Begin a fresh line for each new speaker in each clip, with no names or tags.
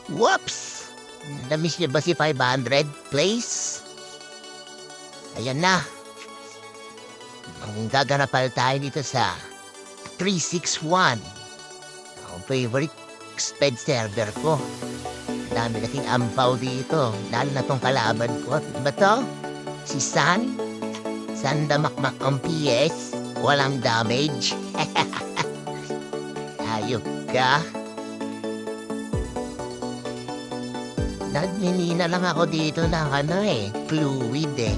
Whoops! Namiss niyo ba si 500, please? Ayan na. Ang gaganapal tayo dito sa 361. Ang favorite sped server ko. Dami kasing ampaw dito. Lalo na tong kalaban ko. Diba to? Si San? San damakmak ang PS? Walang damage? Ayok ka? Nagmilina lang ako dito ng fluid eh.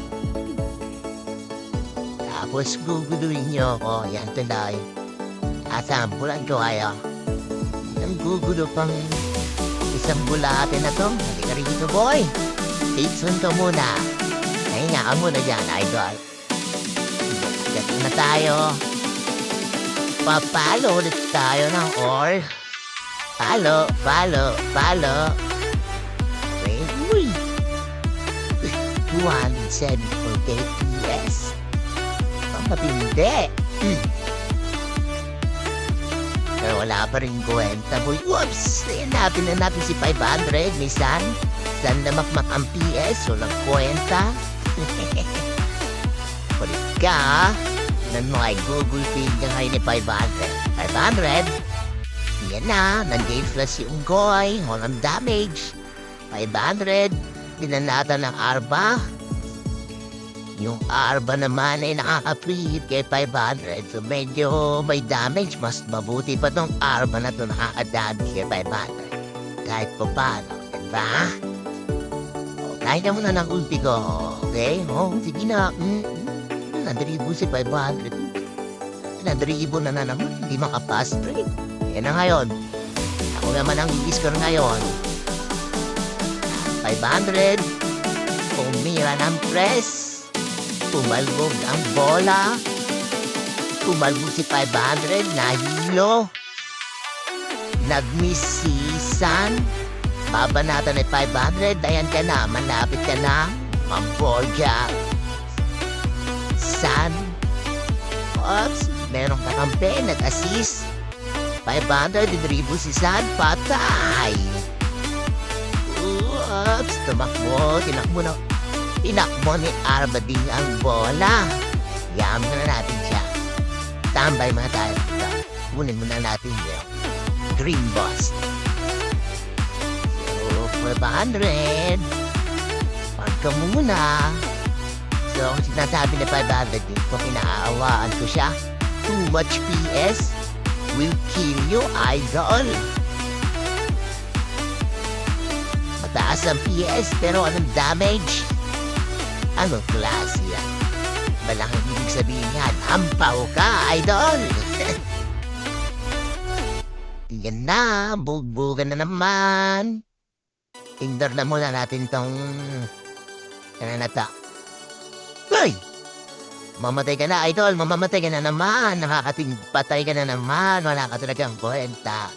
Tapos guguluhin niyo ako. Yan tuloy. Asampulan ko kayo. Ang gugulo pang isang bulate na to. Hindi ka rito, boy. Tikson to muna. Nahinga ka muna dyan, idol. Get na tayo. Papalo ulit tayo ng or. Palo, palo, palo. Wait, uy. 274 KPS. Matindi. Pero wala pa rin kwenta, boy. Whoops! Hanapin na natin si 500, may San. San na makmak ang PS, walang kwenta. Kulit ka, nan mo ay Google feed niya ngayon ni 500. 500! Yan na, nag-game flash yung goy, walang damage. 500, binanatan ng arba. Yung arba naman ay nakaka-preheat kay 500. So medyo may damage. Mas mabuti pa tong arba na to nakaka-damage kay 500. Kahit pa paano. Diba? Kaya mo na ng ulti ko. Okay? Sige na. Nadribo si 500. Nadribo na naman. Hindi makapass trade. Yan na ngayon. Ako naman ang i-score ngayon. 500. Pumira ng press. Tumalbog ang bola. Tumalbog si 500. Nahilo. Nag-miss si San. Babanatan ni 500. Ayan ka na. Malapit ka na. Mambolja. San. Oops. Merong kakampi. Nag-assist. 500. Didribo si San. Patay. Oops. Tumakbo. Tinakbo na. Tinakbo ni Arbading ang bola. Yaman na natin siya. Tambay mga tayo dito. Kunin muna natin yung Green Boss. So, 500. Pagka muna. So, sinasabi na 500 dito, kinaawaan ko siya. Too much PS will kill you, idol. Mataas ang PS, pero anong damage? Anong klase yan? Malaking ibig sabihin yan, hampaw ka, idol! Yan na, bugbugan na naman. Indor na muna natin tong... Ano na ta? Uy! Mamatay ka na, idol, mamamatay ka na naman. Nakakating patay ka na naman. Wala ka talagang kwenta.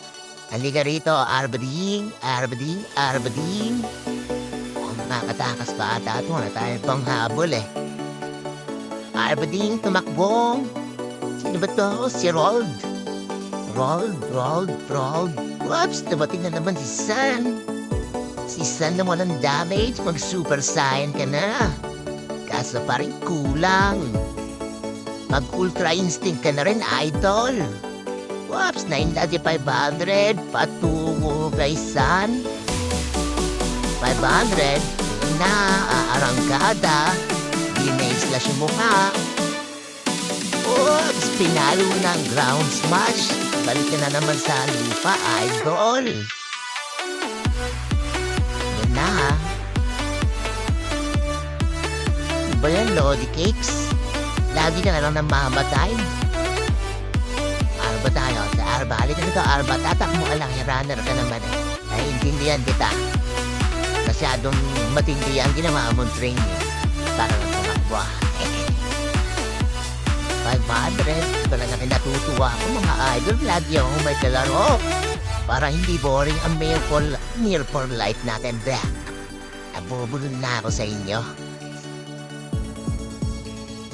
Halika rito, Arbading, Arbading, Arbading. Nakatakas pa ata ito. Wala tayong panghabol eh. Arbading, tumakbo. Sino ba to? Si Rold. Rold. Whoops, nabating na naman si San. Si San na walang damage. Mag-super saiyan ka na. Kaso pa rin kulang. Mag-ultra instinct ka na rin, idol. Whoops, 9,500. Patungo kay San. 500 na aarangkada. Dinaislas yung mukha. Oops! Pinalo ng ground smash. Balik ka na naman sa lupa, idol. Yan na. Ano ba yan, Lodi Cakes? Lagi ka na lang namamatay. Arba tayo. Sa Arba. Halika nito, Arba. Tatakmo ka lang. Runner ka naman eh. Naiintindihan kita. Masyadong matindi ang ginawa mong training para lang tumakbo. 500. Ito lang ang natutuwa ko mga idol. Lagi akong may kalaro para hindi boring ang meal for life natin. Nabubulol na ako sa inyo.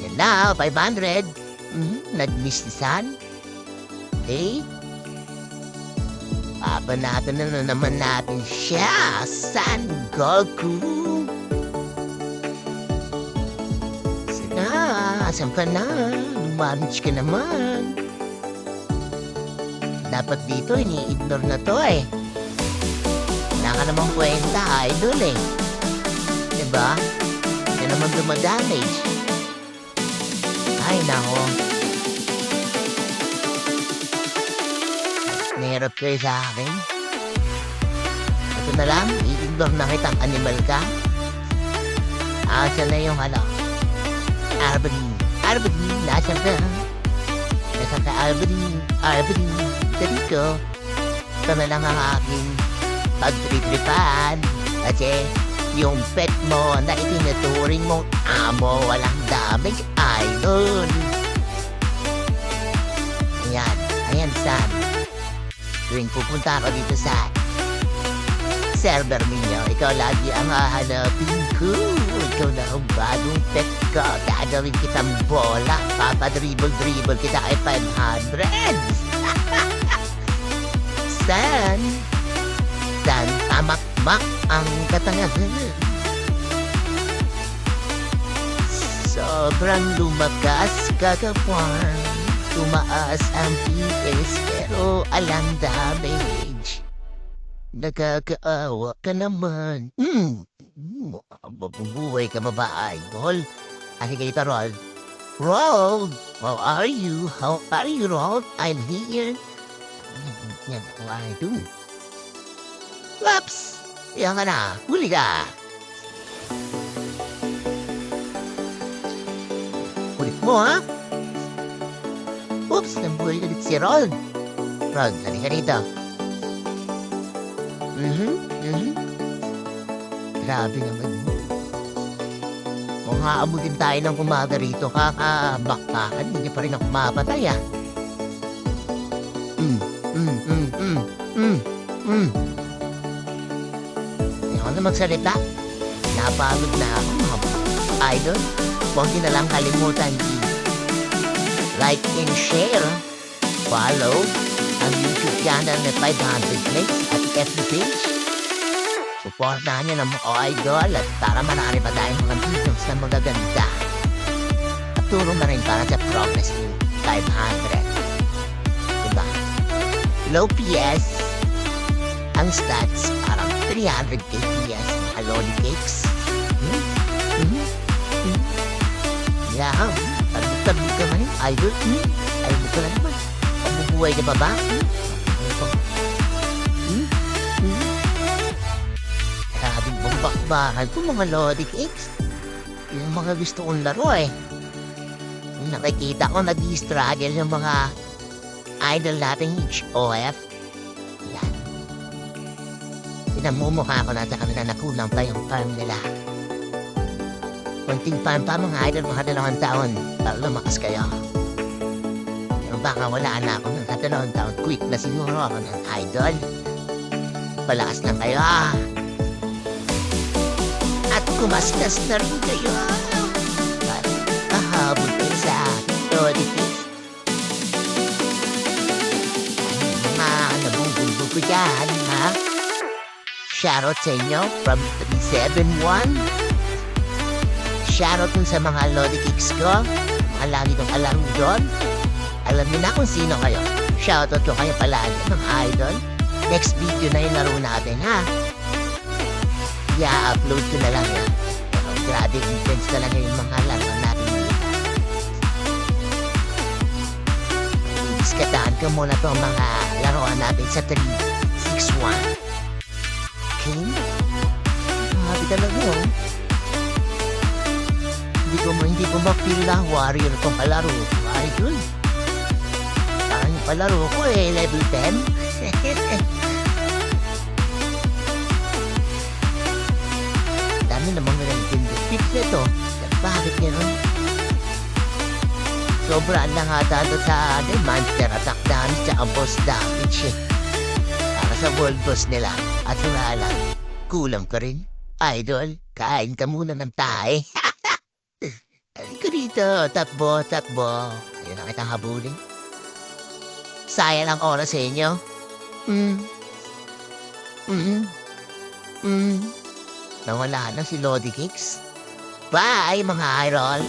Yan na, 500. Nag-miss ni San. Okay. Babanatan na naman natin siya, San Goku. Sana, asan ka na? Lumamage ka naman. Dapat dito, ini-ignore na to eh. Wala ka namang kwenta, idol eh. Diba? Yan naman dumadamage. Ay, nako. Nahirap kayo sa akin. Ito na lang, i-ignore na kitang animal ka. Asa na yung Arbany, nasan ka? Nasan ka, Arbany, dito. Ito na lang ang aking pagtritripan. Kasi yung pet mo na itinuturing mong amo walang damage, idol. Ayan, San. Tuwing pupunta ako dito sa server ninyo, ikaw lagi ang hahanapin ko. Ikaw na ang bagong pet ko. Gagawin kitang bola. Papadribble-dribble kita ay 500. San, tamakmak ang katangahan. Sobrang lumakas kagawan. Tumaas ang PS pero alam damage. Nagkakaawa ka naman. Mabubuhay ka ba, idol? Asi kita, Rold. Rold! How are you? Rold? I'm here. Yan ang idol. Laps! Yan ka na. Huli ka. Kulit mo, ha? Oops! Nabuhay ulit si Rold. Rold, halika rito. Grabe naman mo. Kung haabutin tayo ng umaga rito, kakabaktakan, hindi pa rin ako mapatay, ah. Hindi ako na magsalita. Napagod na ako, mga idol. Huwag din na lang kalimutan like and share. Follow ang YouTube channel na 500 plays at FB page. Supportahan niyo ng mga idol at para marami pa tayong mga videos na magaganda. At turo na rin para sa progress ni 500. Diba? Low PS, ang stats parang 300 KPS na lolly cakes. Yeah, tabi ka man yung idol. Idol ka na naman. Mabubuhay ka ba? Grabing bumbakbakan ko mga lolly cakes. Yung mga gusto kong laro eh. Nakikita ko nag-i-struggle yung mga idol nating HOF. Yan. Pinamumukha ko na sa kanila na kulang pa yung farm nila. Kunting farm pa mga idol, mga 2 taon para lumakas kayo. Pero baka wala na ako ng 2 taon, quick na siguro ako ng idol. Palakas na kayo. At kumaskas na rin kayo. Kahabol kayo sa authorities. Mga nabunggulo ko dyan, ha? Shoutout sa inyo from 371. Shoutout dun sa mga lodi kicks ko. Mga lagi kong alam doon. Alam niyo na kung sino kayo. Shoutout ko kayo palagi, mga idol. Next video na yung laro natin, ha? I-upload ko na lang yan. Pero grabe intense talaga yung mga laro natin dito. Idiskatahan ko muna to mga laruan natin sa 361. Okay? Grabe talaga, oh. Hindi ko ma-feel na warrior itong palaro. Idol. Parang yung palaro ko eh, level 10. Dami namang Nintendo tips nito. Bakit gano'n? Sobrang lang ata ito sa monster attack damage at boss damage eh. Para sa world boss nila. At wala lang, kulang ka rin. Idol, kain ka muna ng tae. Halika dito, takbo. Ayun na kitang habulin. Sayang ang oras sa inyo. Mm, mm. Nawala na si Lodi Cakes. Bye, mga idol!